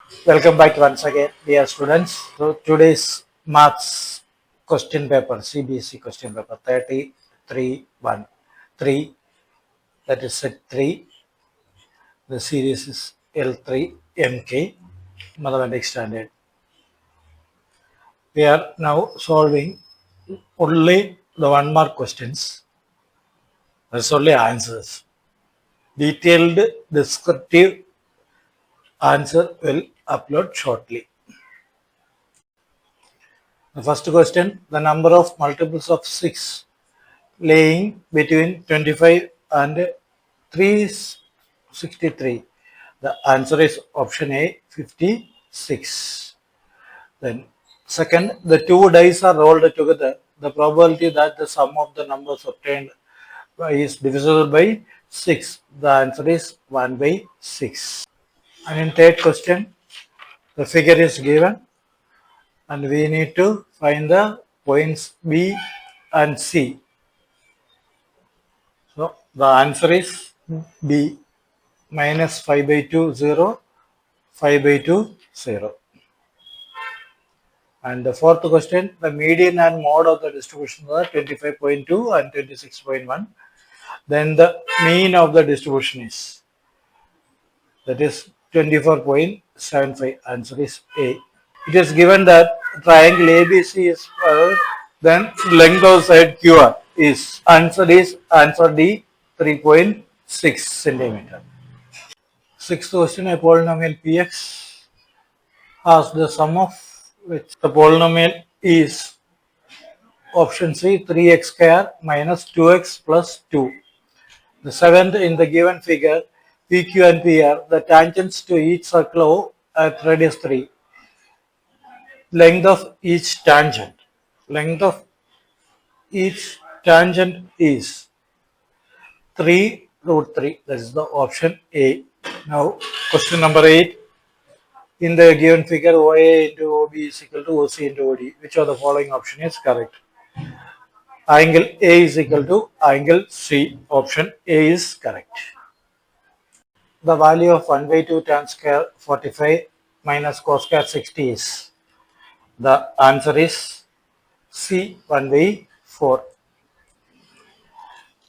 Welcome back once again, dear students. So today's maths question paper, CBSE question paper 3313, that is set 3. The series is L3 MK, Mathematics Standard. We are now solving only the 1 mark questions. That's only answers. Detailed descriptive answer will upload shortly. The first question, the number of multiples of 6 laying between 25 and 363. The answer is option A, 56. Then second, the two dice are rolled together. The probability that the sum of the numbers obtained is divisible by 6. The answer is 1 by 6. And in third question, the figure is given and we need to find the points B and C. So the answer is B, minus 5 by 2, 0, 5 by 2, 0. And the fourth question, the median and mode of the distribution are 25.2 and 26.1. Then the mean of the distribution is, that is 24.75. Answer is A. It is given that triangle ABC is then length of side QR is, answer D, 3.6 centimeter. Sixth question, a polynomial Px has the sum of which the polynomial is option C, 3x square minus 2x plus 2. The seventh, in the given figure, PQ and PR, the tangents to each circle at radius 3. Length of each tangent. Length of each tangent is 3 root 3. That is the option A. Now, question number 8. In the given figure, OA into OB is equal to OC into OD. Which of the following option is correct? Angle A is equal to angle C. Option A is correct. The value of 1 by 2 tan square 45 minus cos square 60 is. The answer is C, 1 by 4.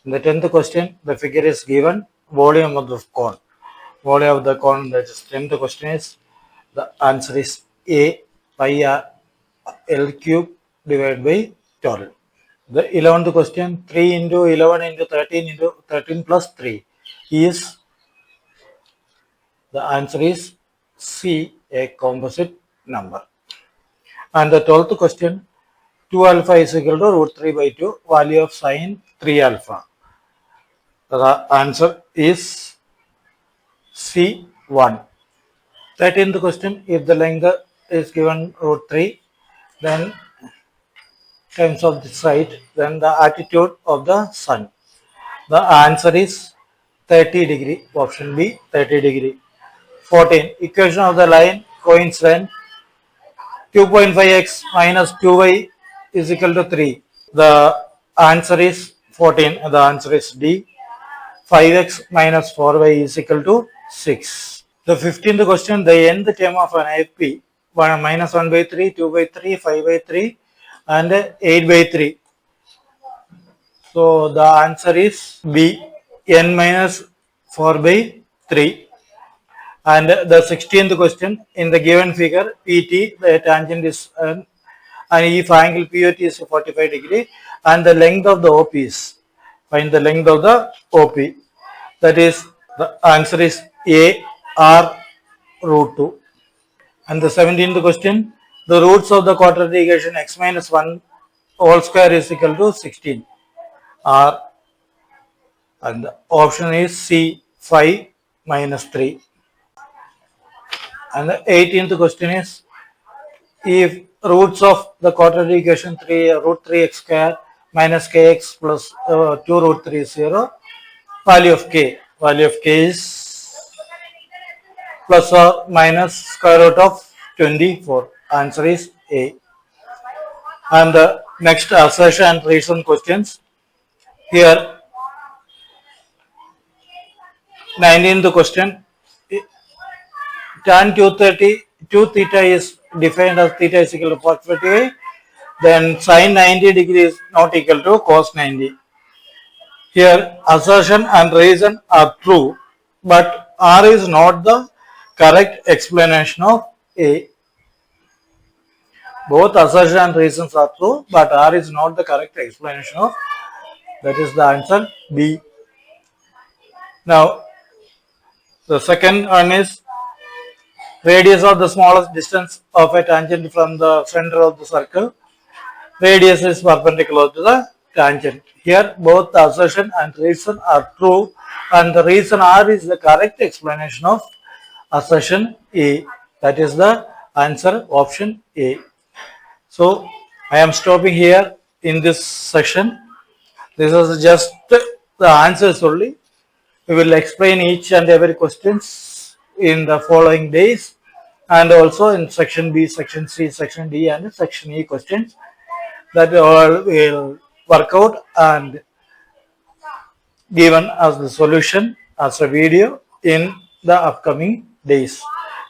In the 10th question, the figure is given, volume of the cone. Volume of the cone, that is 10th question is, the answer is A, pi r L cube divided by 12. The 11th question, 3 into 11 into 13 plus 3 is, the answer is C, a composite number. And the 12th question, 2 alpha is equal to root 3 by 2, value of sine 3 alpha. The answer is C, 1. 13th question, if the length is given root 3, then times of the side, then the attitude of the sun. The answer is 30 degree, option B, 30 degree. 14, equation of the line coincident, 2.5x minus 2y is equal to 3. The answer is 14, the answer is D. 5x minus 4y is equal to 6. The 15th question, the nth term of an IFP, minus 1 by 3, 2 by 3, 5 by 3 and 8 by 3. So the answer is B, n minus 4 by 3. And the 16th question, in the given figure, PT, the tangent is, and if angle POT is 45 degree, and the length of the OP is, find the length of the OP. That is, the answer is A, R root 2. And the 17th question, the roots of the quadratic equation x minus 1 whole square is equal to 16. R, and the option is C, 5 minus 3. And the 18th question is, if roots of the quadratic equation 3 root 3x square minus kx plus 2 root 3 is 0, value of k is plus or minus square root of 24. Answer is A. And the next assertion and reason questions. Here, 19th question, tan 230 2 theta is defined as theta is equal to 45, then sine 90 degree is not equal to cos 90. Here assertion and reason are true, but R is not the correct explanation of A. Both assertion and reasons are true, but R is not the correct explanation of, that is the answer B. Now the second one is radius of the smallest distance of a tangent from the center of the circle. Radius is perpendicular to the tangent. Here both the assertion and reason are true, and the reason R is the correct explanation of assertion A. That is the answer option A. So I am stopping here in this section. This is just the answers only. We will explain each and every questions in the following days, and also in section B, section C, section D and section E questions that all will work out and given as the solution as a video in the upcoming days.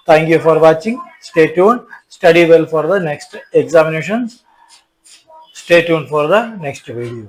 Thank you for watching. Stay tuned. Study well for the next examinations. Stay tuned for the next video.